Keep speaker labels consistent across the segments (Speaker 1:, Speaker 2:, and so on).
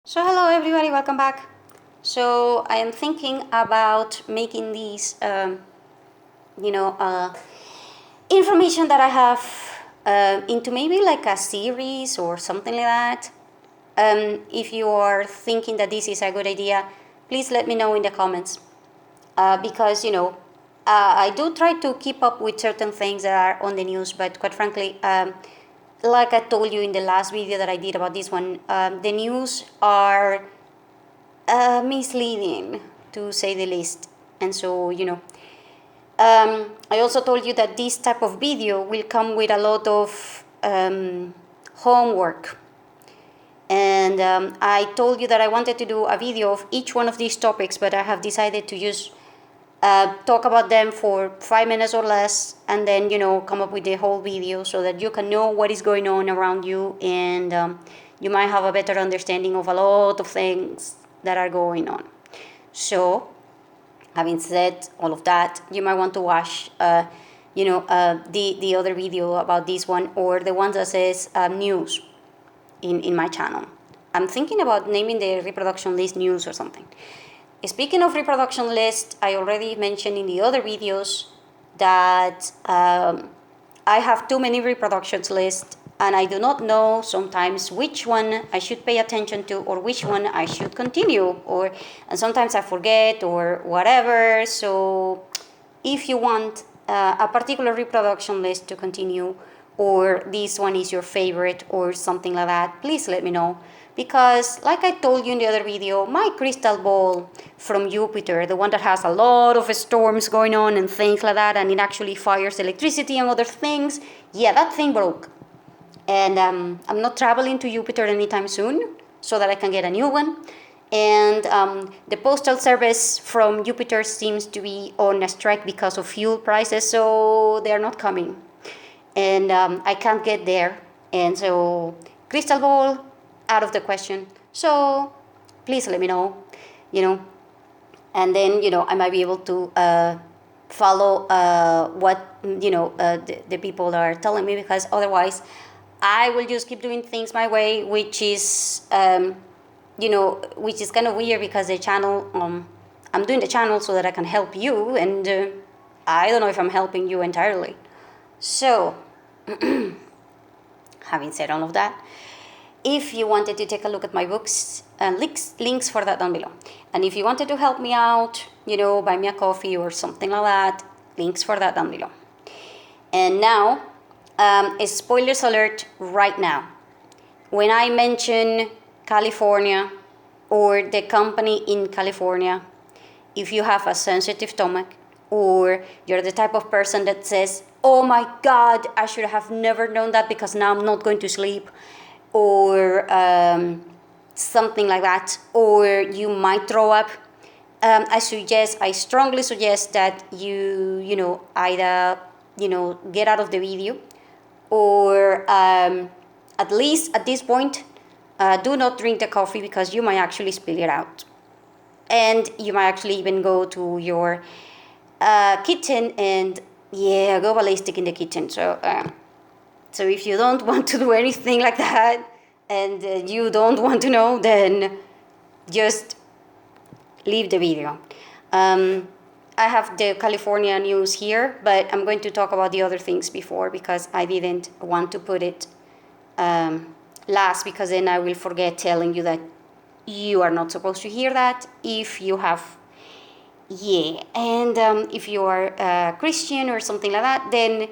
Speaker 1: So hello everybody, welcome back. So I am thinking about making these, you know, information that I have into maybe like a series or something like that. If you are thinking that this is a good idea, please let me know in the comments. Because I do try to keep up with certain things that are on the news, but quite frankly, like I told you in the last video that I did about this one, the news are misleading to say the least. And so, I also told you that this type of video will come with a lot of homework. And I told you that I wanted to do a video of each one of these topics, but I have decided to just talk about them for 5 minutes or less, and then come up with the whole video so that you can know what is going on around you, and you might have a better understanding of a lot of things that are going on. So, having said all of that, you might want to watch the other video about this one, or the one that says news in my channel. I'm thinking about naming the reproduction list news or something. Speaking of reproduction list, I already mentioned in the other videos that I have too many reproductions lists, and I do not know sometimes which one I should pay attention to or which one I should continue, and sometimes I forget or whatever. So if you want a particular reproduction list to continue, or this one is your favorite or something like that, please let me know. Because like I told you in the other video, my crystal ball from Jupiter, the one that has a lot of storms going on and things like that, and it actually fires electricity and other things, yeah, that thing broke. And I'm not traveling to Jupiter anytime soon so that I can get a new one. And the postal service from Jupiter seems to be on a strike because of fuel prices, so they are not coming. And I can't get there. And so, crystal ball, out of the question. So, please let me know, and then, I might be able to follow what, the people are telling me, because otherwise I will just keep doing things my way, which is, which is kind of weird, because the channel, I'm doing the channel so that I can help you, and I don't know if I'm helping you entirely. So, having said all of that, if you wanted to take a look at my books, links for that down below. And if you wanted to help me out, buy me a coffee or something like that, links for that down below. And now, spoilers alert right now. When I mention California or the company in California, if you have a sensitive stomach, or you're the type of person that says, oh my God, I should have never known that because now I'm not going to sleep, or something like that, or you might throw up, I strongly suggest that you either get out of the video, or at least at this point, do not drink the coffee, because you might actually spill it out, and you might actually even go to your kitchen and go ballistic in the kitchen. So if you don't want to do anything like that, and you don't want to know, then just leave the video. I have the California news here, but I'm going to talk about the other things before, because I didn't want to put it last, because then I will forget telling you that you are not supposed to hear that if you have, and if you are a Christian or something like that, then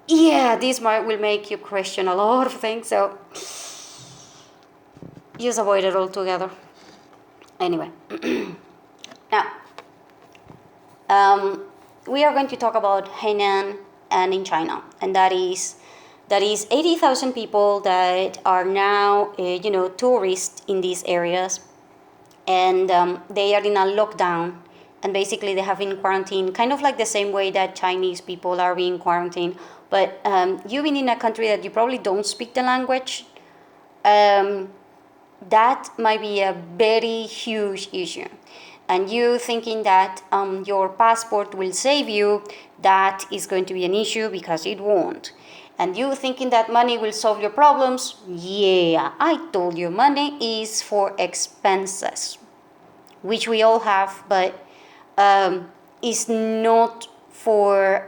Speaker 1: this will make you question a lot of things, so just avoid it altogether. Anyway, now, we are going to talk about Hainan and in China, and that is 80,000 people that are now, tourists in these areas, and they are in a lockdown, and basically they have been quarantined, kind of like the same way that Chinese people are being quarantined. But you being in a country that you probably don't speak the language, that might be a very huge issue. And you thinking that your passport will save you, that is going to be an issue, because it won't. And you thinking that money will solve your problems? Yeah, I told you, money is for expenses, which we all have, but is not for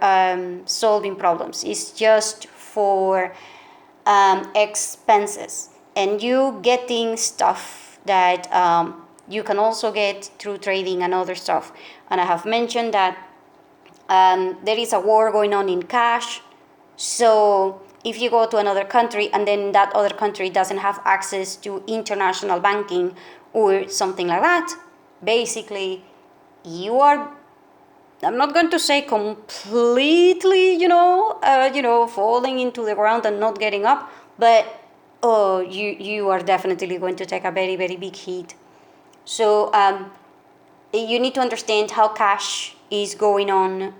Speaker 1: solving problems. It's just for expenses. And you getting stuff that you can also get through trading and other stuff. And I have mentioned that there is a war going on in cash. So if you go to another country and then that other country doesn't have access to international banking or something like that, basically you are, I'm not going to say completely, falling into the ground and not getting up, but you are definitely going to take a very, very big hit. So you need to understand how cash is going on,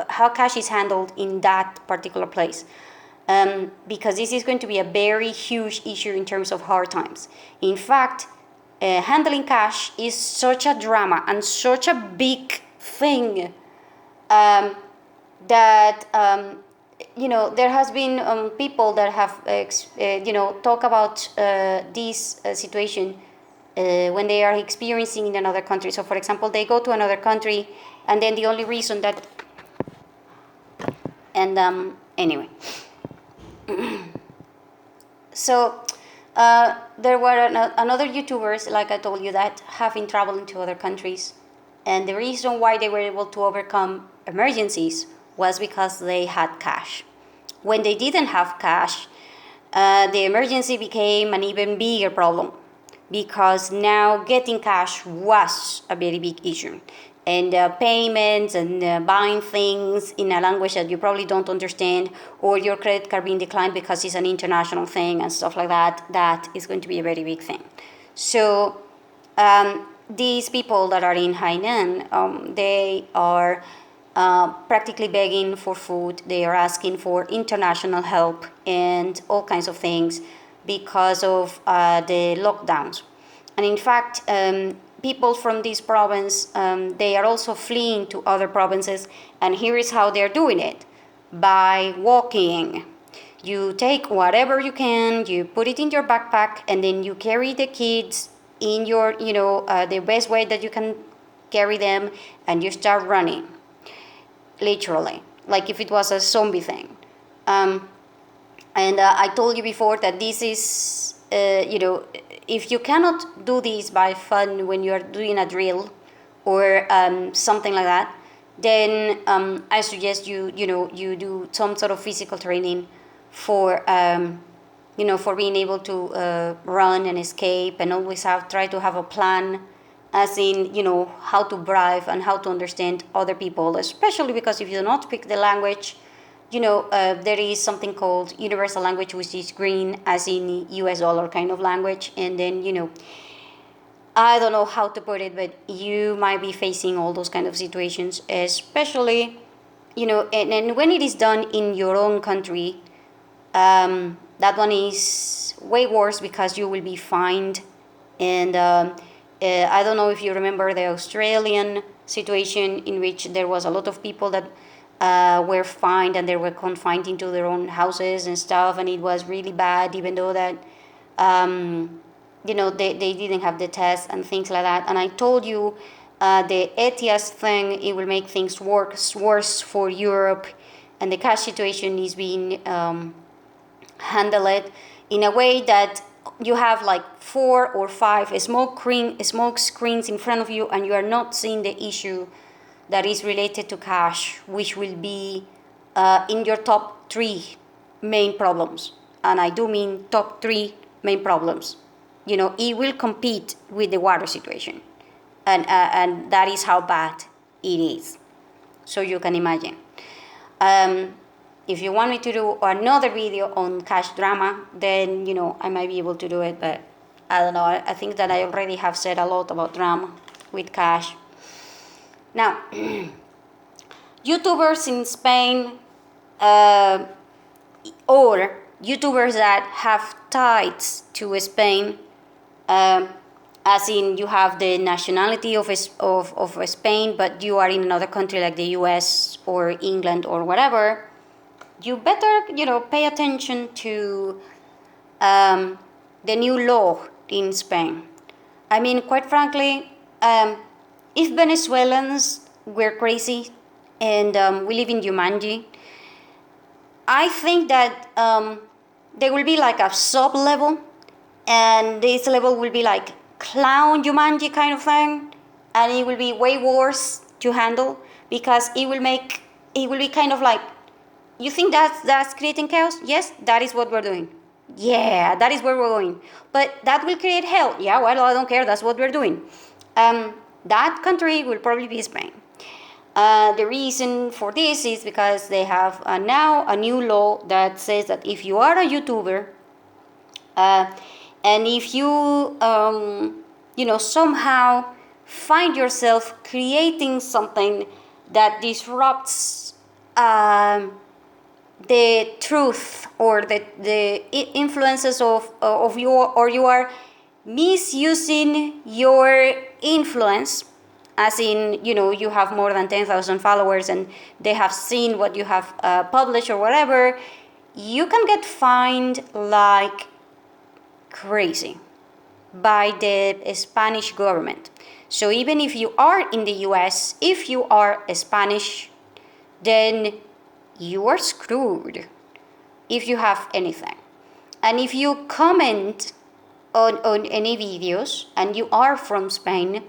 Speaker 1: how cash is handled in that particular place. Because this is going to be a very huge issue in terms of hard times. In fact, handling cash is such a drama and such a big thing that there has been people that have talk about this situation when they are experiencing in another country. So, for example, they go to another country, and then the only reason that, and anyway. So there were another YouTubers, like I told you, that have been traveling to other countries, and the reason why they were able to overcome emergencies was because they had cash. When they didn't have cash, the emergency became an even bigger problem, because now getting cash was a very big issue. And payments and buying things in a language that you probably don't understand, or your credit card being declined because it's an international thing and stuff like that, that is going to be a very big thing. So these people that are in Hainan, they are practically begging for food. They are asking for international help and all kinds of things because of the lockdowns. And in fact, people from this province, they are also fleeing to other provinces, and here is how they're doing it: by walking. You take whatever you can, you put it in your backpack, and then you carry the kids in your, the best way that you can carry them, and you start running, literally, like if it was a zombie thing. And I told you before that this is, if you cannot do this by fun when you are doing a drill or something like that, then I suggest you do some sort of physical training for for being able to run and escape, and always try to have a plan, as in how to bribe and how to understand other people, especially because if you do not speak the language, there is something called universal language, which is green, as in US dollar kind of language. And then, I don't know how to put it, but you might be facing all those kind of situations, especially, and when it is done in your own country, that one is way worse because you will be fined. And I don't know if you remember the Australian situation, in which there was a lot of people that were fined, and they were confined into their own houses and stuff, and it was really bad, even though that they didn't have the test and things like that. And I told you the ETIAS thing, it will make things worse for Europe, and the cash situation is being handled in a way that you have like 4 or 5 smoke screens in front of you, and you are not seeing the issue that is related to cash, which will be in your top 3 main problems. And I do mean top 3 main problems. It will compete with the water situation. And that is how bad it is. So you can imagine. If you want me to do another video on cash drama, then, I might be able to do it, but I don't know. I think that I already have said a lot about drama with cash. Now, YouTubers in Spain, or YouTubers that have ties to Spain, as in you have the nationality of Spain, but you are in another country like the US or England or whatever, you better, pay attention to the new law in Spain. I mean, quite frankly, if Venezuelans were crazy and we live in Jumanji, I think that there will be like a sub level, and this level will be like clown Jumanji kind of thing, and it will be way worse to handle because it will be kind of like, you think that's creating chaos? Yes, that is what we're doing. Yeah, that is where we're going. But that will create hell. Yeah, well, I don't care. That's what we're doing. That country will probably be Spain. The reason for this is because they have now a new law that says that if you are a YouTuber, and if you, somehow find yourself creating something that disrupts the truth or the influences of you, or you are misusing your influence, as in, you have more than 10,000 followers and they have seen what you have published or whatever, you can get fined like crazy by the Spanish government. So even if you are in the US, if you are Spanish, then you are screwed if you have anything. And if you comment on any videos and you are from Spain,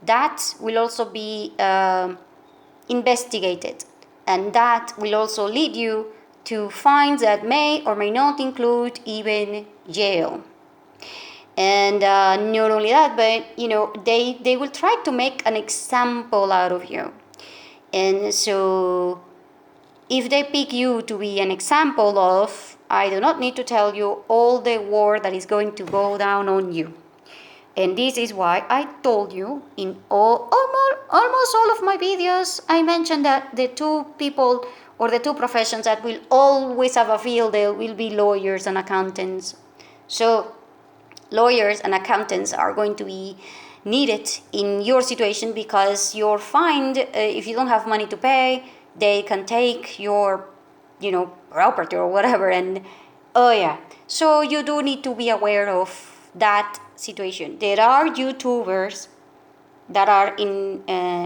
Speaker 1: that will also be investigated, and that will also lead you to fines that may or may not include even jail. And not only that, but they will try to make an example out of you. And so if they pick you to be an example of, I do not need to tell you all the war that is going to go down on you. And this is why I told you in almost all of my videos, I mentioned that the two people or the two professions that will always have a field, they will be lawyers and accountants. So lawyers and accountants are going to be needed in your situation because you're fined. If you don't have money to pay, they can take your, property or whatever. And oh yeah, so you do need to be aware of that situation. There are YouTubers that are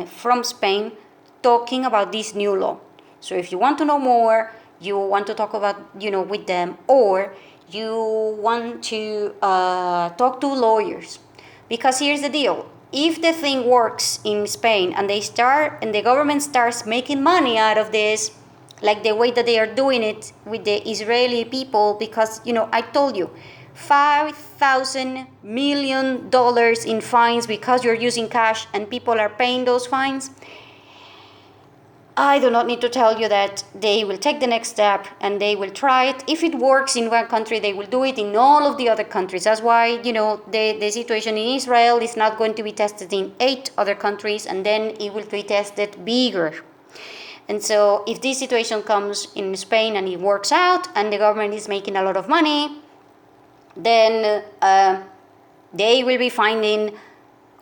Speaker 1: from Spain talking about this new law. So if you want to know more, you want to talk about, with them, or you want to talk to lawyers, because here's the deal: if the thing works in Spain and the government starts making money out of this, like the way that they are doing it with the Israeli people, because I told you, $5,000 million in fines because you're using cash and people are paying those fines. I do not need to tell you that they will take the next step and they will try it. If it works in one country, they will do it in all of the other countries. That's why, the situation in Israel is not going to be tested in 8 other countries, and then it will be tested bigger. And so if this situation comes in Spain and it works out and the government is making a lot of money, then they will be finding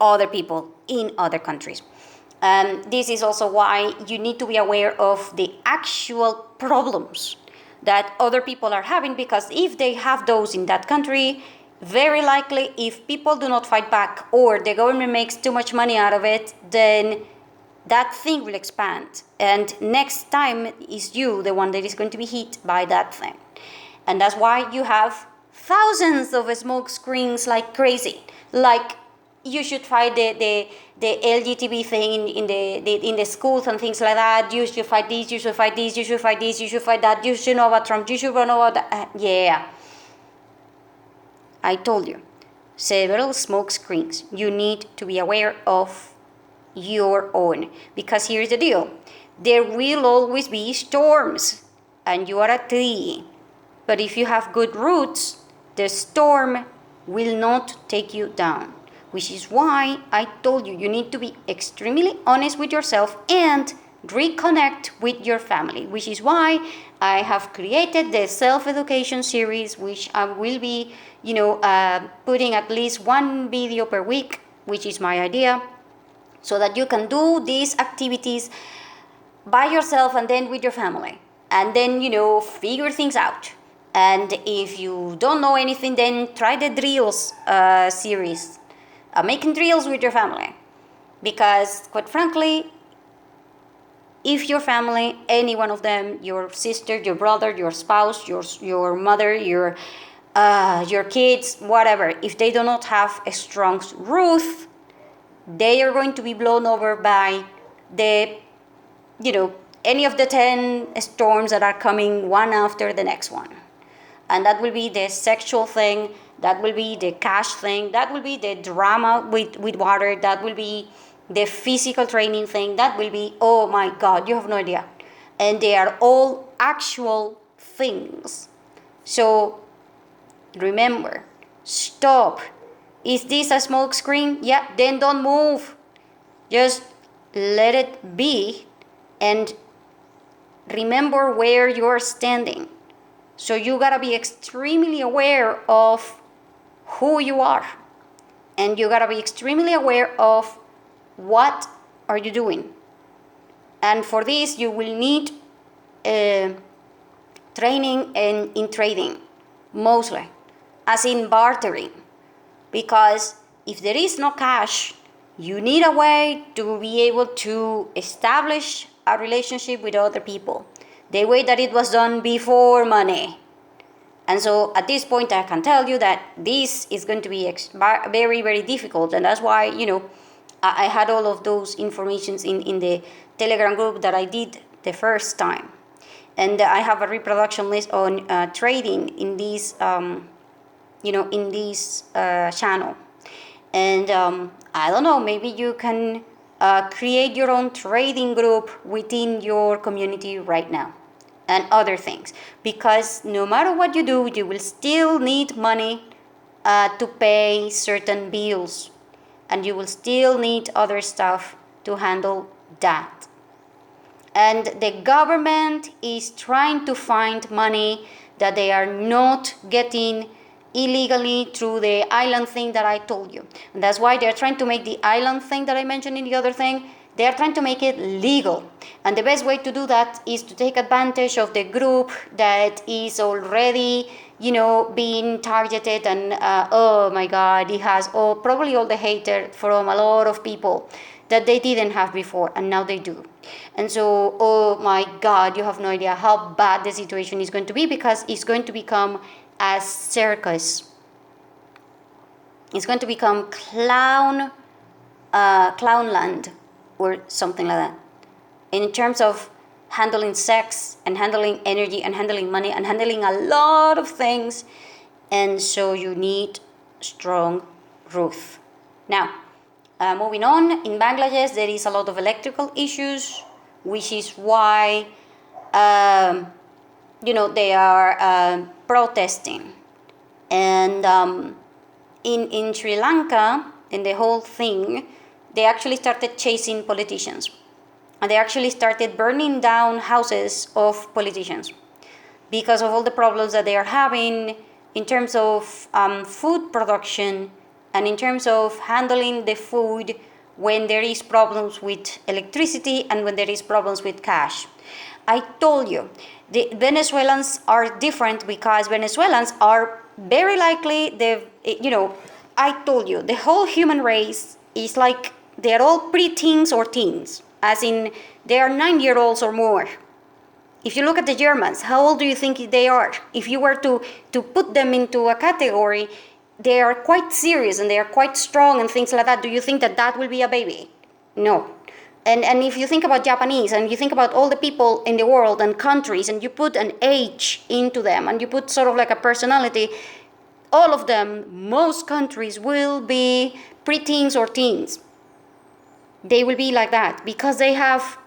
Speaker 1: other people in other countries. This is also why you need to be aware of the actual problems that other people are having, because if they have those in that country, very likely if people do not fight back or the government makes too much money out of it, then that thing will expand. And next time is you, the one that is going to be hit by that thing. And that's why you have thousands of smoke screens like crazy. Like, you should fight the LGBT thing in the schools and things like that. You should fight this, you should fight this, you should fight this, you should fight that, you should know about Trump, you should know about that. Yeah. I told you. Several smoke screens. You need to be aware of your own. Because here's the deal. There will always be storms. And you are a tree. But if you have good roots, the storm will not take you down. Which is why I told you, you need to be extremely honest with yourself and reconnect with your family. Which is why I have created the self-education series, which I will be, putting at least one video per week, which is my idea, so that you can do these activities by yourself and then with your family. and then, figure things out. And if you don't know anything, then try the drills series, making drills with your family. Because, quite frankly, if your family, any one of them, your sister, your brother, your spouse, your mother, your kids, whatever, if they do not have a strong roof, they are going to be blown over by the, any of the 10 storms that are coming one after the next one. And that will be the sexual thing, that will be the cash thing, that will be the drama with water, that will be the physical training thing, that will be, oh my God, you have no idea. And they are all actual things. So remember, stop. Is this a smoke screen? Yeah, then don't move. Just let it be and remember where you're standing. So you gotta be extremely aware of who you are. And you gotta be extremely aware of what are you doing. And for this, you will need training in trading, mostly, as in bartering. Because if there is no cash, you need a way to be able to establish a relationship with other people, the way that it was done before money. And so at this point, I can tell you that this is going to be very, very difficult. And that's why, I had all of those informations in the Telegram group that I did the first time. And I have a reproduction list on trading in this, in this channel. And I don't know, maybe you can create your own trading group within your community right now and other things. Because no matter what you do, you will still need money to pay certain bills. And you will still need other stuff to handle that. And the government is trying to find money that they are not getting illegally through the island thing that I told you. And that's why they're trying to make the island thing that I mentioned in the other thing, they are trying to make it legal. And the best way to do that is to take advantage of the group that is already, being targeted. And oh my God, it has probably all the hatred from a lot of people that they didn't have before, and now they do. And so, oh my God, you have no idea how bad the situation is going to be, because it's going to become a circus. It's going to become clownland or something like that. In terms of handling sex and handling energy and handling money and handling a lot of things. And so you need strong roof. Now, moving on, in Bangladesh there is a lot of electrical issues, which is why they are protesting. And in Sri Lanka, in the whole thing, they actually started chasing politicians. And they actually started burning down houses of politicians because of all the problems that they are having in terms of food production and in terms of handling the food when there is problems with electricity and when there is problems with cash. I told you, the Venezuelans are different because Venezuelans are very likely, I told you, the whole human race is like, they're all pre-teens or teens, as in they are 9-year-olds or more. If you look at the Germans, how old do you think they are? If you were to put them into a category, they are quite serious and they are quite strong and things like that. Do you think that will be a baby? No. And if you think about Japanese and you think about all the people in the world and countries and you put an age into them and you put sort of like a personality, all of them, most countries will be pre-teens or teens. They will be like that because they have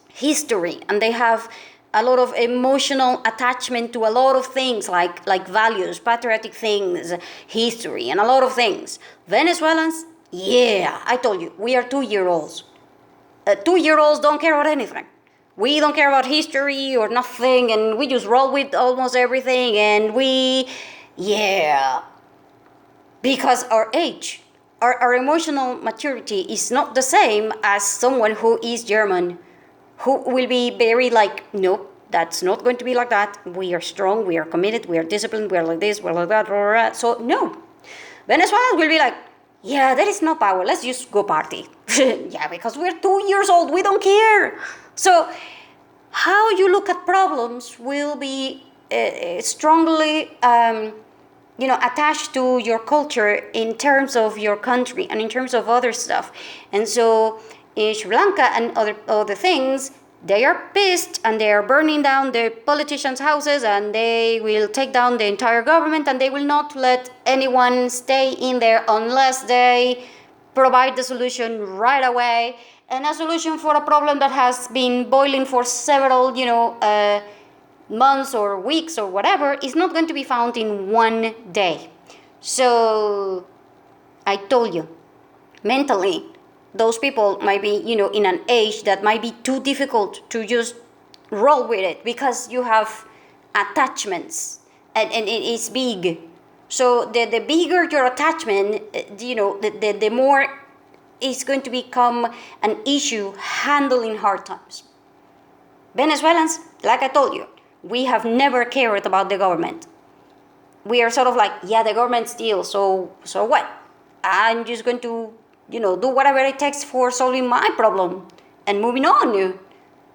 Speaker 1: history and they have a lot of emotional attachment to a lot of things like values, patriotic things, history, and a lot of things. Venezuelans, yeah, I told you, we are 2-year-olds. 2-year-olds don't care about anything. We don't care about history or nothing, and we just roll with almost everything, and because our age, our emotional maturity is not the same as someone who is German, who will be very like, nope, that's not going to be like that. We are strong, we are committed, we are disciplined, we are like this, we're like that, blah, blah, blah. So no, Venezuela will be like, yeah, there is no power, let's just go party. Yeah, because we're 2 years old, we don't care. So how you look at problems will be strongly attached to your culture in terms of your country and in terms of other stuff. And so in Sri Lanka and other things, they are pissed and they are burning down the politicians' houses, and they will take down the entire government, and they will not let anyone stay in there unless they provide the solution right away. And a solution for a problem that has been boiling for several, months or weeks or whatever is not going to be found in one day. So I told you, mentally, those people might be, in an age that might be too difficult to just roll with it, because you have attachments and it is big. So the bigger your attachment, the more it's going to become an issue handling hard times. Venezuelans, like I told you, we have never cared about the government. We are sort of like, yeah, the government steals, so what? I'm just going to, do whatever it takes for solving my problem and moving on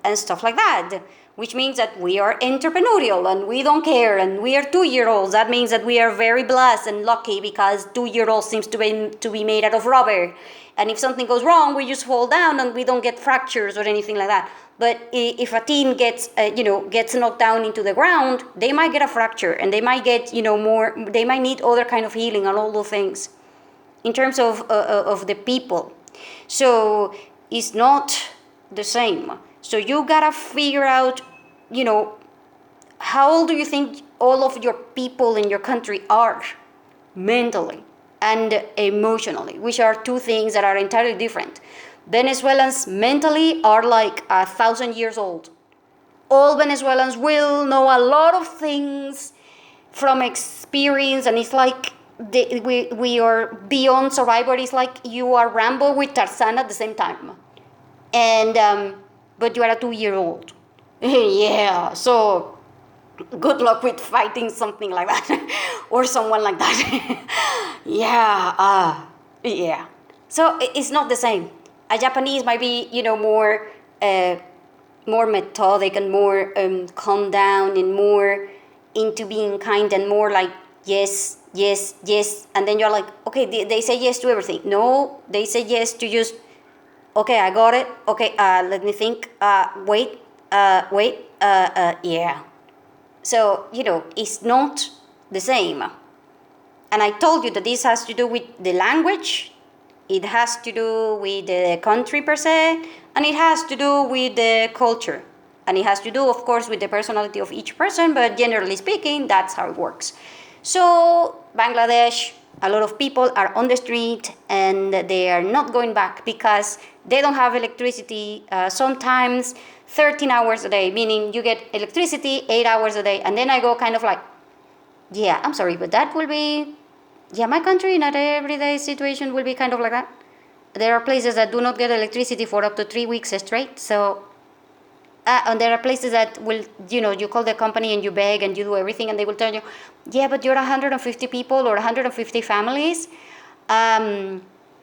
Speaker 1: and stuff like that. Which means that we are entrepreneurial and we don't care, and we are 2-year-olds. That means that we are very blessed and lucky, because 2-year-olds seems to be made out of rubber. And if something goes wrong, we just fall down and we don't get fractures or anything like that. But if a teen gets knocked down into the ground, they might get a fracture, and they might get, they might need other kind of healing and all those things in terms of the people. So it's not the same. So you gotta figure out, how old do you think all of your people in your country are mentally and emotionally, which are two things that are entirely different. Venezuelans mentally are like 1,000 years old. All Venezuelans will know a lot of things from experience, and it's like we are beyond survivor. It's like you are Rambo with Tarzan at the same time. And but you are a 2-year-old. Yeah, so good luck with fighting something like that or someone like that. Yeah. So it's not the same. A Japanese might be, more methodic and more calm down and more into being kind and more like yes, and then you're like, okay, they say yes to everything. No, they say yes to just, okay, I got it. Okay, let me think. Wait. Yeah. So, it's not the same. And I told you that this has to do with the language, it has to do with the country per se, and it has to do with the culture. And it has to do, of course, with the personality of each person, but generally speaking, that's how it works. So, Bangladesh, a lot of people are on the street and they are not going back because they don't have electricity, sometimes 13 hours a day, meaning you get electricity 8 hours a day. And then I go kind of like, yeah, I'm sorry, but that will be, my country, not everyday situation will be kind of like that. There are places that do not get electricity for up to 3 weeks straight. So, and there are places that will, you call the company and you beg and you do everything, and they will tell you, yeah, but you're 150 people or 150 families.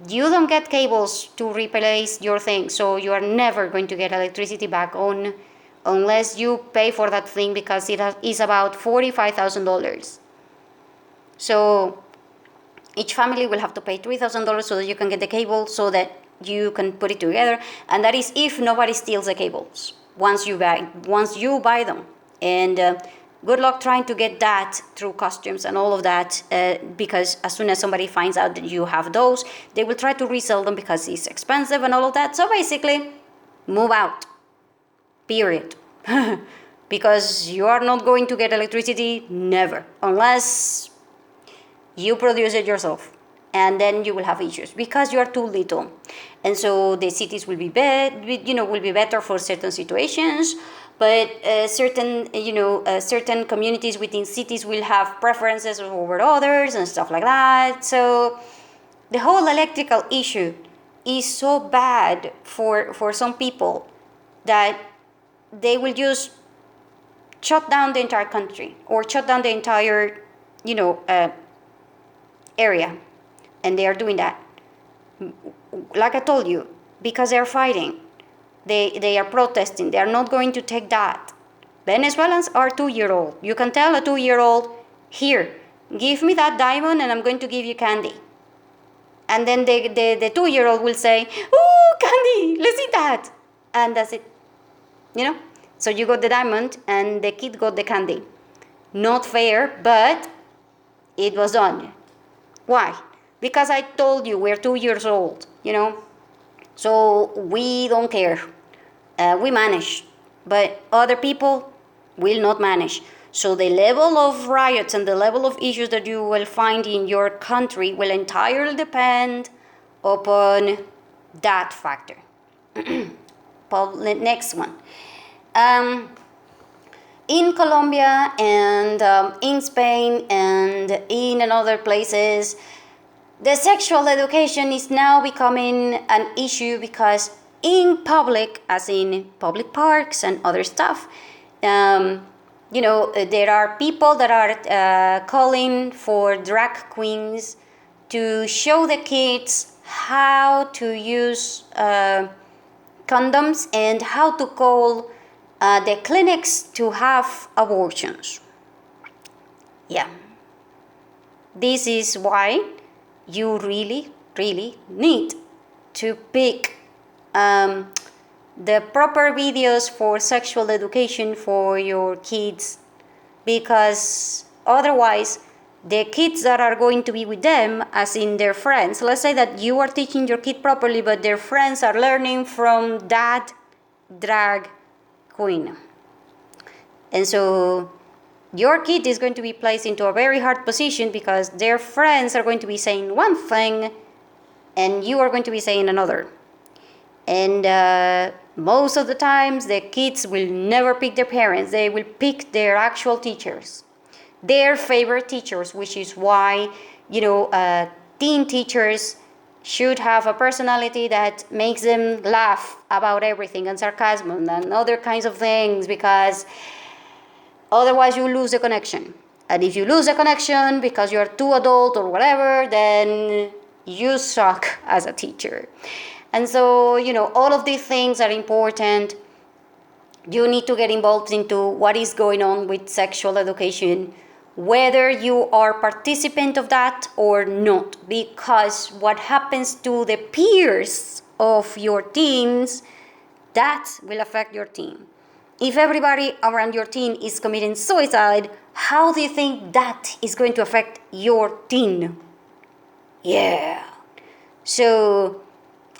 Speaker 1: You don't get cables to replace your thing, so you are never going to get electricity back on unless you pay for that thing, because it is about $45,000. So each family will have to pay $3,000 so that you can get the cable, so that you can put it together, and that is if nobody steals the cables once you buy them. And good luck trying to get that through customs and all of that, because as soon as somebody finds out that you have those, they will try to resell them because it's expensive and all of that. So basically, move out, period. Because you are not going to get electricity, never, unless you produce it yourself, and then you will have issues because you are too little. And so the cities will be better for certain situations, but certain communities within cities will have preferences over others and stuff like that. So the whole electrical issue is so bad for some people that they will just shut down the entire country or shut down the entire, area. And they are doing that. Like I told you, because they're fighting. They are protesting. They are not going to take that. Venezuelans are 2-year-old. You can tell a 2-year-old, here, give me that diamond and I'm going to give you candy. And then the 2-year-old will say, oh, candy, let's eat that. And that's it. So you got the diamond and the kid got the candy. Not fair, but it was done. Why? Because I told you we're 2 years old, So we don't care. We manage. But other people will not manage. So the level of riots and the level of issues that you will find in your country will entirely depend upon that factor. Next one. In Colombia and in Spain and in other places, the sexual education is now becoming an issue because in public, as in public parks and other stuff, there are people that are calling for drag queens to show the kids how to use condoms and how to call the clinics to have abortions. Yeah. This is why you really, really need to pick the proper videos for sexual education for your kids, because otherwise the kids that are going to be with them, as in their friends, let's say that you are teaching your kid properly but their friends are learning from that drag queen, and so your kid is going to be placed into a very hard position because their friends are going to be saying one thing and you are going to be saying another. And most of the times the kids will never pick their parents. They will pick their actual teachers, their favorite teachers, which is why teen teachers should have a personality that makes them laugh about everything and sarcasm and other kinds of things, because otherwise you lose the connection. And if you lose the connection because you're too adult or whatever, then you suck as a teacher. And so, all of these things are important. You need to get involved into what is going on with sexual education, whether you are participant of that or not, because what happens to the peers of your teens, that will affect your teen. If everybody around your teen is committing suicide, how do you think that is going to affect your teen? Yeah. So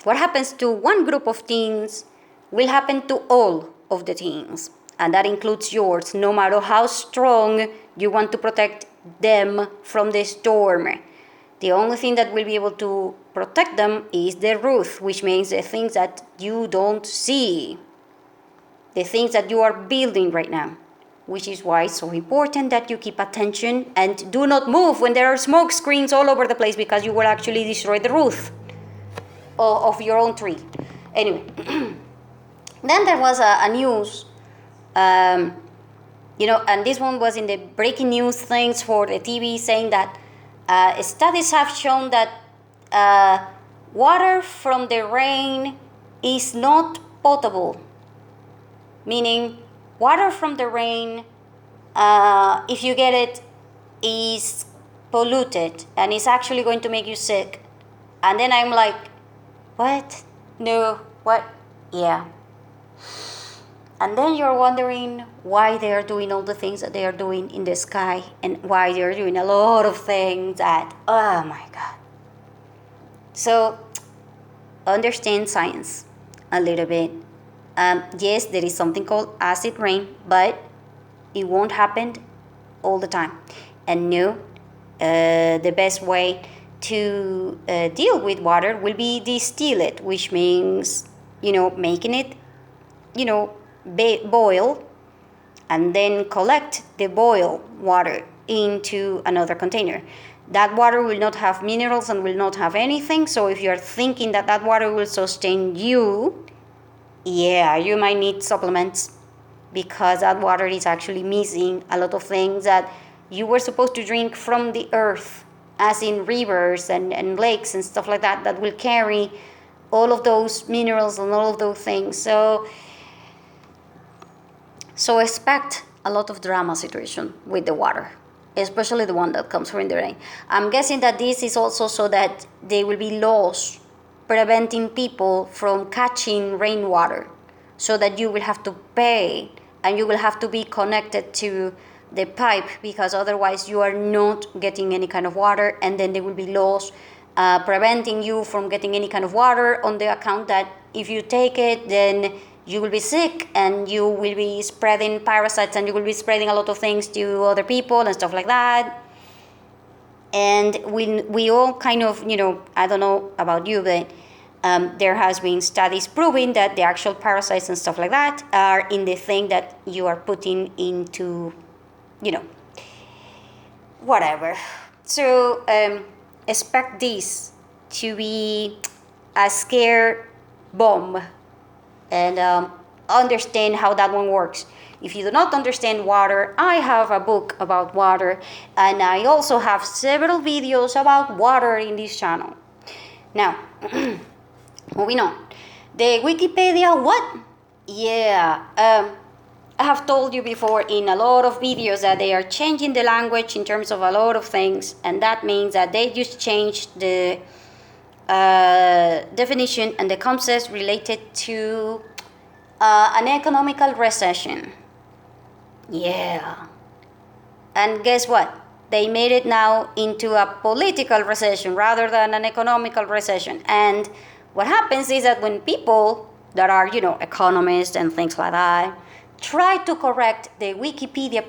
Speaker 1: what happens to one group of teens will happen to all of the teens. And that includes yours, no matter how strong you want to protect them from the storm. The only thing that will be able to protect them is the roof, which means the things that you don't see, the things that you are building right now, which is why it's so important that you keep attention and do not move when there are smoke screens all over the place, because you will actually destroy the roof of your own tree. Anyway, then there was a news, and this one was in the breaking news things for the TV, saying that studies have shown that water from the rain is not potable. Meaning, water from the rain, if you get it, is polluted and is actually going to make you sick. And then I'm like, what? No, what? Yeah. And then you're wondering why they are doing all the things that they are doing in the sky, and why they are doing a lot of things that, oh my God. So, understand science a little bit. Yes, there is something called acid rain, but it won't happen all the time. And no, the best way to deal with water will be distill it, which means, making it, boil, and then collect the boiled water into another container. That water will not have minerals and will not have anything. So if you're thinking that that water will sustain you, yeah, you might need supplements, because that water is actually missing a lot of things that you were supposed to drink from the earth, as in rivers and lakes and stuff like that, that will carry all of those minerals and all of those things. So expect a lot of drama situation with the water, especially the one that comes from the rain. I'm guessing that this is also so that there will be laws preventing people from catching rainwater, so that you will have to pay and you will have to be connected to the pipe, because otherwise you are not getting any kind of water, and then there will be laws preventing you from getting any kind of water on the account that if you take it, then you will be sick and you will be spreading parasites and you will be spreading a lot of things to other people and stuff like that. And we all kind of, I don't know about you, but there has been studies proving that the actual parasites and stuff like that are in the thing that you are putting into, whatever. So expect this to be a scare bomb, and understand how that one works. If you do not understand water, I have a book about water, and I also have several videos about water in this channel. Now, moving on. The Wikipedia, what? Yeah, I have told you before in a lot of videos that they are changing the language in terms of a lot of things, and that means that they just changed the definition and the concepts related to an economical recession. Yeah. And guess what? They made it now into a political recession rather than an economical recession. And what happens is that when people that are, economists and things like that, try to correct the Wikipedia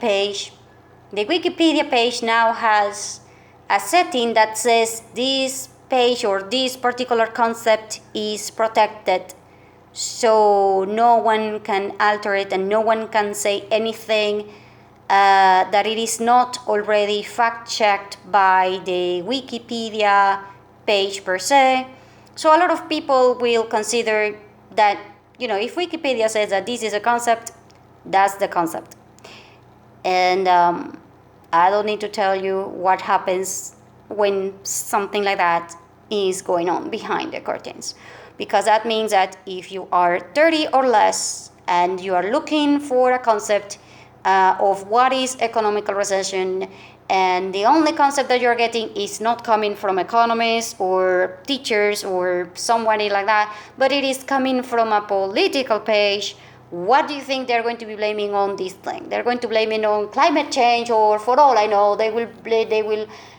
Speaker 1: page now has a setting that says this page or this particular concept is protected, so no one can alter it and no one can say anything that it is not already fact-checked by the Wikipedia page per se. So a lot of people will consider that, if Wikipedia says that this is a concept, that's the concept. And I don't need to tell you what happens when something like that is going on behind the curtains, because that means that if you are 30 or less and you are looking for a concept of what is economical recession, and the only concept that you're getting is not coming from economists or teachers or somebody like that, but it is coming from a political page, what do you think they're going to be blaming on this thing? They're going to blame it on climate change, or for all I know, they will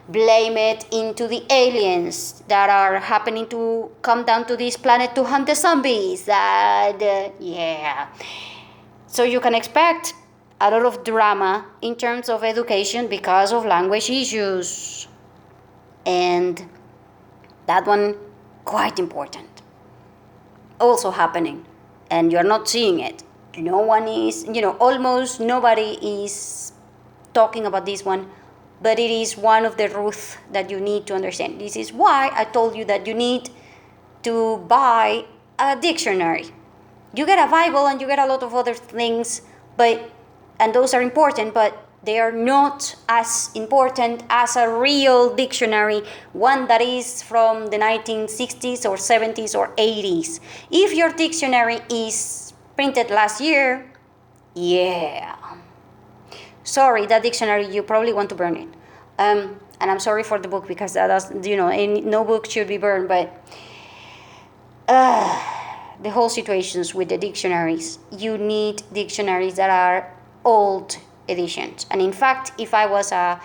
Speaker 1: blame it into the aliens that are happening to come down to this planet to hunt the zombies. Yeah. So you can expect a lot of drama in terms of education because of language issues. And that one, quite important. Also happening. And you're not seeing it. No one is, almost nobody is talking about this one, but it is one of the roots that you need to understand. This is why I told you that you need to buy a dictionary. You get a Bible and you get a lot of other things, and those are important, but they are not as important as a real dictionary, one that is from the 1960s or 70s or 80s. If your dictionary is printed last year, yeah. Sorry, that dictionary, you probably want to burn it. And I'm sorry for the book, because that does, no book should be burned, but the whole situations with the dictionaries, you need dictionaries that are old editions. And in fact, if I was a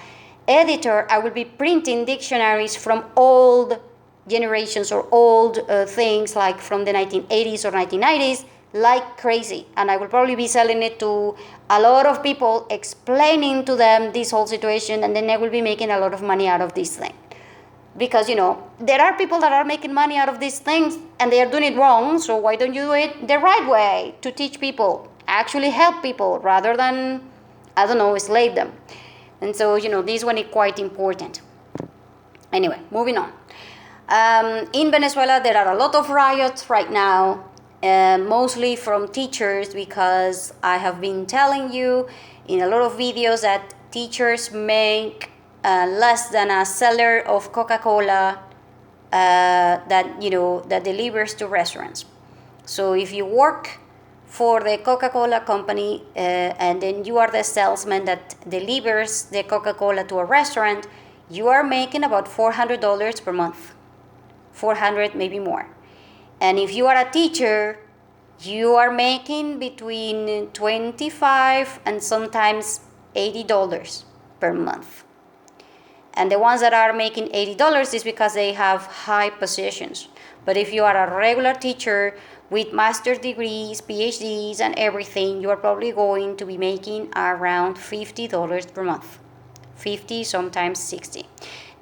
Speaker 1: editor, I would be printing dictionaries from old generations or old things, like from the 1980s or 1990s, like crazy. And I will probably be selling it to a lot of people, explaining to them this whole situation, and then I will be making a lot of money out of this thing. Because, there are people that are making money out of these things and they are doing it wrong, so why don't you do it the right way to teach people, actually help people, rather than, slave them. And so, this one is quite important. Anyway, moving on. In Venezuela, there are a lot of riots right now, mostly from teachers, because I have been telling you in a lot of videos that teachers make less than a seller of Coca-Cola that delivers to restaurants. So if you work for the Coca-Cola company and then you are the salesman that delivers the Coca-Cola to a restaurant, you are making about $400 per month. 400, maybe more. And if you are a teacher, you are making between $25 and sometimes $80 per month. And the ones that are making $80 is because they have high positions. But if you are a regular teacher with master's degrees, PhDs, and everything, you are probably going to be making around $50 per month. 50, sometimes 60.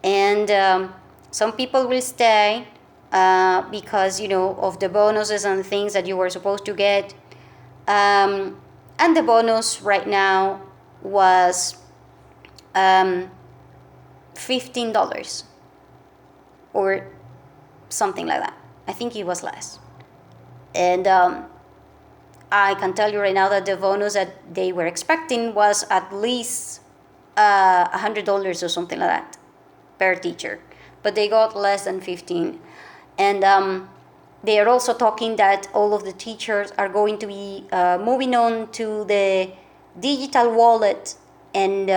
Speaker 1: And some people will stay because, of the bonuses and things that you were supposed to get. And the bonus right now was $15 or something like that. I think it was less. And I can tell you right now that the bonus that they were expecting was at least $100 or something like that per teacher, but they got less than 15. And they are also talking that all of the teachers are going to be moving on to the digital wallet, and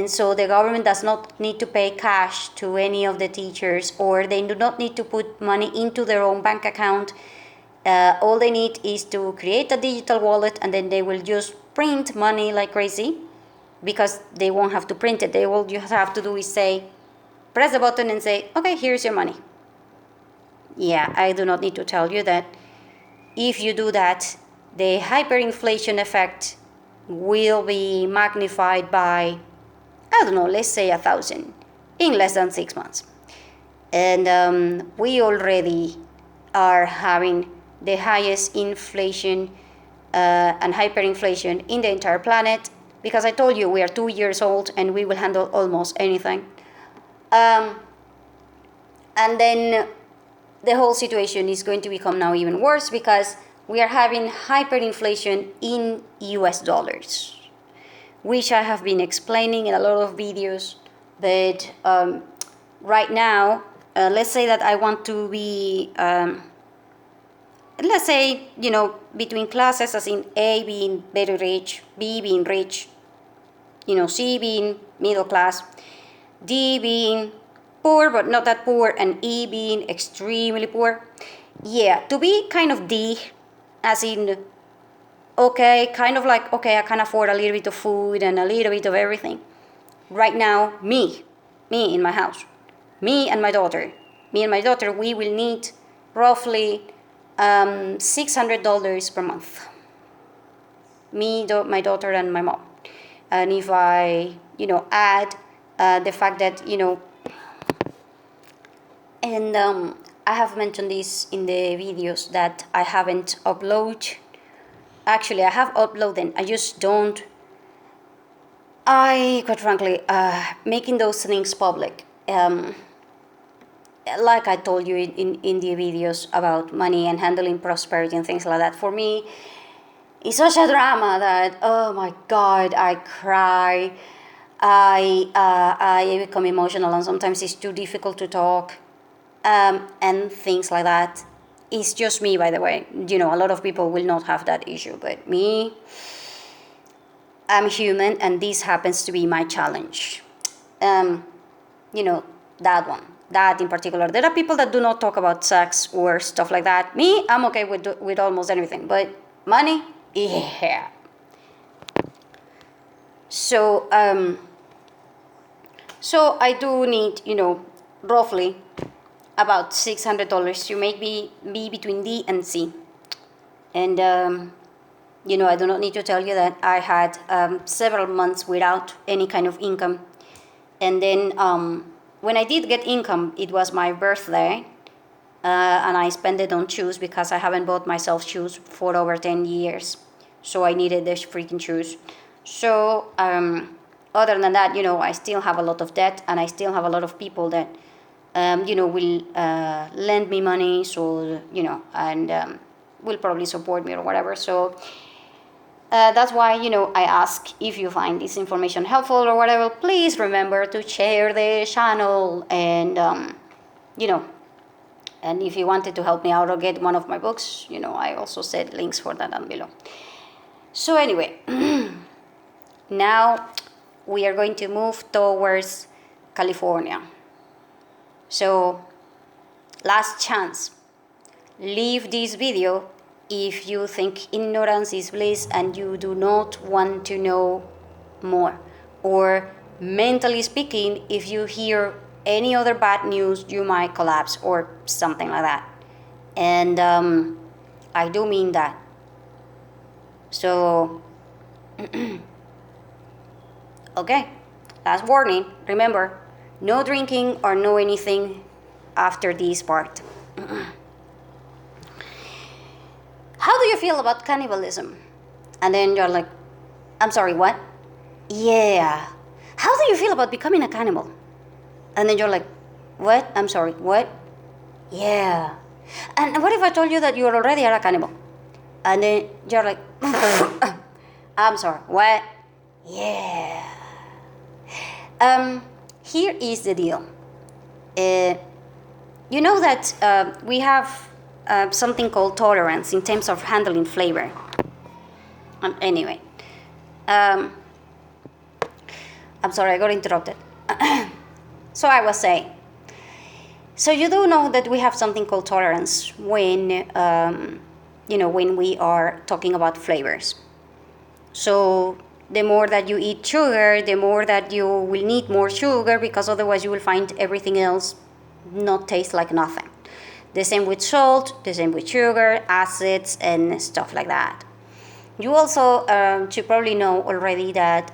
Speaker 1: so the government does not need to pay cash to any of the teachers, or they do not need to put money into their own bank account. All they need is to create a digital wallet, and then they will just print money like crazy, because they won't have to print it. They will just have to do is say, press the button and say, okay, here's your money. Yeah, I do not need to tell you that if you do that, the hyperinflation effect will be magnified by, I don't know, let's say 1,000 in less than 6 months. And we already are having the highest inflation and hyperinflation in the entire planet, because I told you we are 2 years old and we will handle almost anything. And then the whole situation is going to become now even worse, because we are having hyperinflation in US dollars, which I have been explaining in a lot of videos. But right now, let's say that I want to be, let's say, between classes, as in A being very rich, B being rich, C being middle class, D being poor but not that poor, and E being extremely poor. Yeah, to be kind of D, as in, okay, kind of like, okay, I can afford a little bit of food and a little bit of everything. Right now, me in my house, me and my daughter, we will need roughly $600 per month. My daughter, and my mom. And if I, add the fact that, and I have mentioned this in the videos that I haven't uploaded. Actually, I have uploaded, I just don't. Quite frankly, making those things public, like I told you in the videos about money and handling prosperity and things like that, for me, it's such a drama that, oh my God, I cry. I become emotional, and sometimes it's too difficult to talk, and things like that. It's just me, by the way. A lot of people will not have that issue, but me, I'm human, and this happens to be my challenge. That one. That in particular. There are people that do not talk about sex or stuff like that. Me, I'm okay with almost anything, but money, yeah. So I do need, roughly about $600 to make me be between D and C. And I do not need to tell you that I had several months without any kind of income. And then when I did get income, it was my birthday, and I spent it on shoes, because I haven't bought myself shoes for over 10 years. So I needed the freaking shoes. So other than that, I still have a lot of debt, and I still have a lot of people that, will lend me money. So, and will probably support me or whatever. So that's why, I ask, if you find this information helpful or whatever, please remember to share the channel. And and if you wanted to help me out or get one of my books, I also said links for that down below. So anyway, now we are going to move towards California. So last chance, leave this video if you think ignorance is bliss and you do not want to know more, or mentally speaking, if you hear any other bad news, you might collapse or something like that. And I do mean that. So okay, last warning, remember, no drinking or no anything after this part. How do you feel about cannibalism? And then you're like, I'm sorry, what? Yeah. How do you feel about becoming a cannibal? And then you're like, what? I'm sorry, what? Yeah. And what if I told you that you already are a cannibal? And then you're like, I'm sorry, what? Yeah. Here is the deal. You know that we have something called tolerance in terms of handling flavor. Anyway, I'm sorry, I got interrupted. So I was saying, so you do know that we have something called tolerance when, when we are talking about flavors. So the more that you eat sugar, the more that you will need more sugar, because otherwise you will find everything else not taste like nothing. The same with salt, the same with sugar, acids, and stuff like that. You also should probably know already that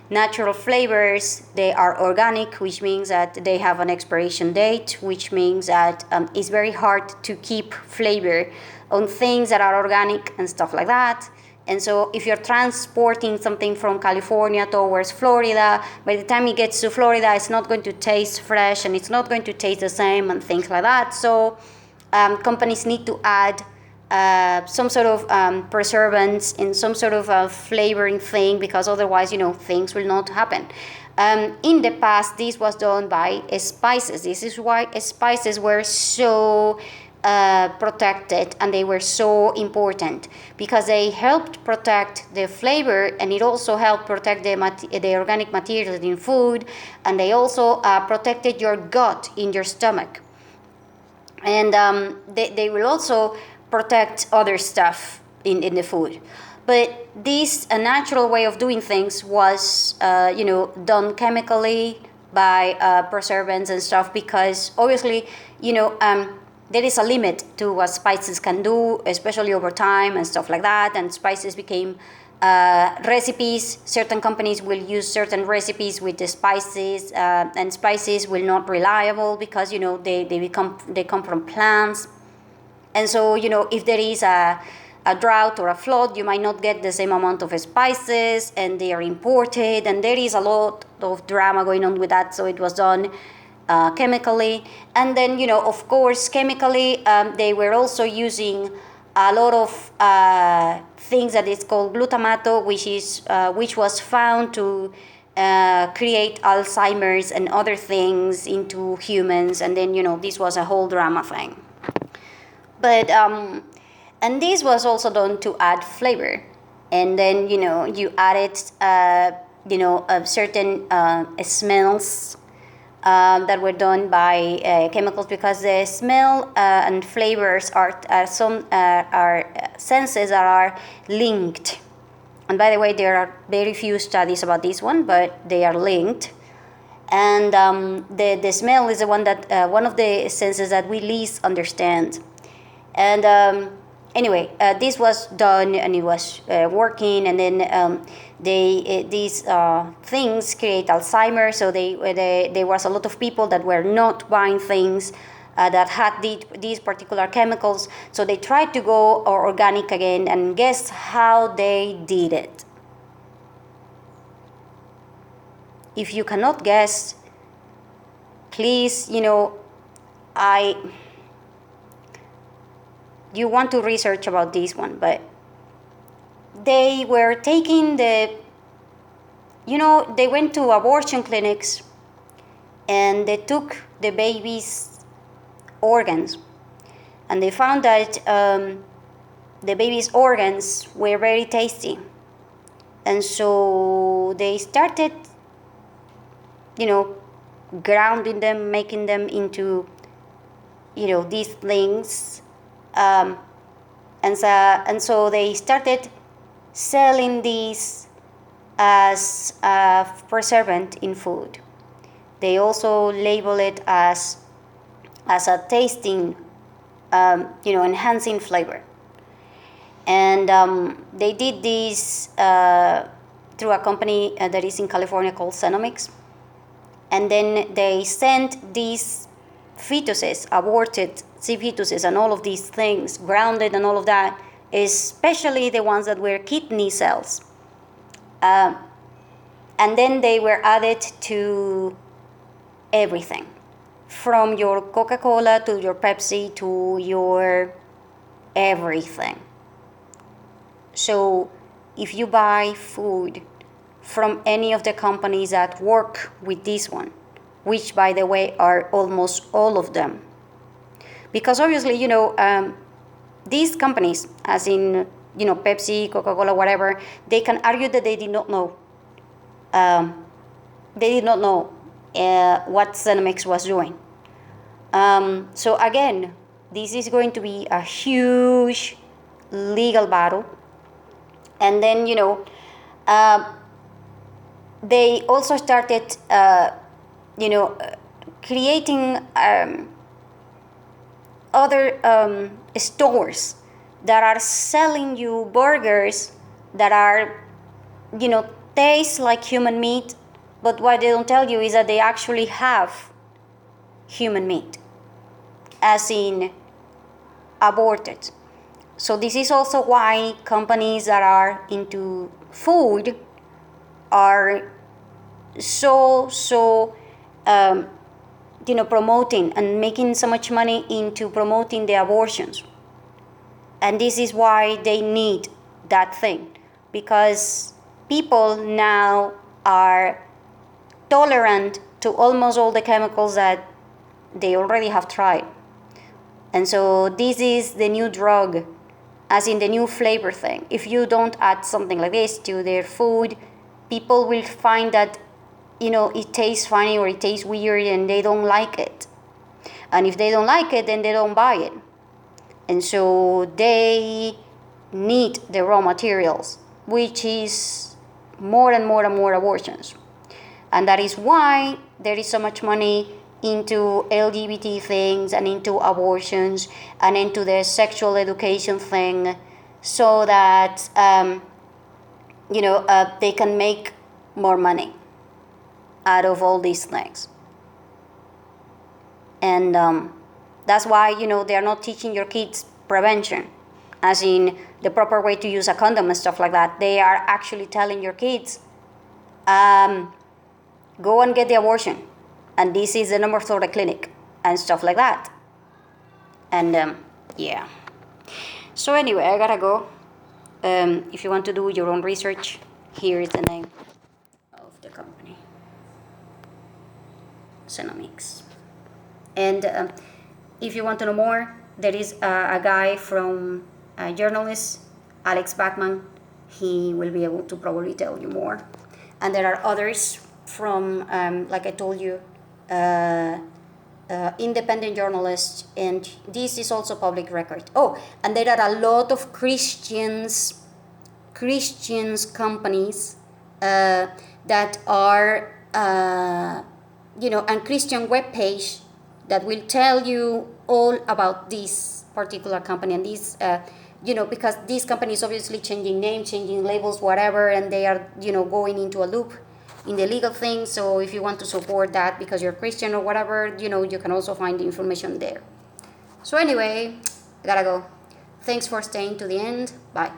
Speaker 1: natural flavors, they are organic, which means that they have an expiration date, which means that it's very hard to keep flavor on things that are organic and stuff like that. And so if you're transporting something from California towards Florida, by the time it gets to Florida, it's not going to taste fresh and it's not going to taste the same and things like that. So companies need to add some sort of preservants and some sort of flavoring thing, because otherwise, things will not happen. In the past, this was done by spices. This is why spices were so protected, and they were so important, because they helped protect the flavor, and it also helped protect the organic materials in food, and they also protected your gut in your stomach. And they will also protect other stuff in the food. But this natural way of doing things was, done chemically by preservatives and stuff, because obviously, there is a limit to what spices can do, especially over time and stuff like that. And spices became recipes. Certain companies will use certain recipes with the spices, and spices will not reliable because they come from plants. And so if there is a drought or a flood, you might not get the same amount of spices, and they are imported, and there is a lot of drama going on with that. So it was done chemically. And then of course chemically they were also using a lot of things that is called glutamato, which was found to create Alzheimer's and other things into humans. And then this was a whole drama thing. But and this was also done to add flavor. And then you added certain smells that were done by chemicals, because the smell and flavors are senses that are linked. And by the way, there are very few studies about this one, but they are linked. And the smell is the one that one of the senses that we least understand. And anyway, this was done, and it was working, and then these things create Alzheimer's. So there was a lot of people that were not buying things that had these particular chemicals. So they tried to go organic again, and guess how they did it? If you cannot guess, please, you want to research about this one, but they were taking they went to abortion clinics and they took the baby's organs, and they found that the baby's organs were very tasty. And so they started, grounding them, making them into, these things. And so they started selling these as a preservative in food. They also label it as a tasting, enhancing flavor. And they did this through a company that is in California called Xenomics. And then they sent these fetuses, aborted fetuses, and all of these things, grounded and all of that, especially the ones that were kidney cells. And then they were added to everything, from your Coca-Cola to your Pepsi to your everything. So if you buy food from any of the companies that work with this one, which by the way are almost all of them, because obviously, these companies, as in, Pepsi, Coca-Cola, whatever, they can argue that they did not know. What Xenomics was doing. So again, this is going to be a huge legal battle. And then, they also started, creating other stores that are selling you burgers that are, taste like human meat, but what they don't tell you is that they actually have human meat, as in aborted. So this is also why companies that are into food are so promoting and making so much money into promoting the abortions. And this is why they need that thing, because people now are tolerant to almost all the chemicals that they already have tried. And so this is the new drug, as in the new flavor thing. If you don't add something like this to their food, people will find that, it tastes funny or it tastes weird and they don't like it. And if they don't like it, then they don't buy it. And so they need the raw materials, which is more and more and more abortions. And that is why there is so much money into LGBT things and into abortions and into the sexual education thing, so that they can make more money out of all these things. And that's why they are not teaching your kids prevention, as in the proper way to use a condom and stuff like that. They are actually telling your kids, go and get the abortion, and this is the number for the clinic and stuff like that. And yeah. So anyway, I gotta go. If you want to do your own research, here is the name of the company, Xenomics. And if you want to know more, there is a guy from a journalist, Alex Bachman. He will be able to probably tell you more. And there are others from, like I told you, independent journalists, and this is also public record. Oh, and there are a lot of Christians companies that are, and Christian webpage that will tell you all about this particular company. And this, because this company is obviously changing names, changing labels, whatever, and they are, going into a loop in the legal thing. So if you want to support that because you're Christian or whatever, you can also find the information there. So anyway, I gotta go. Thanks for staying to the end. Bye.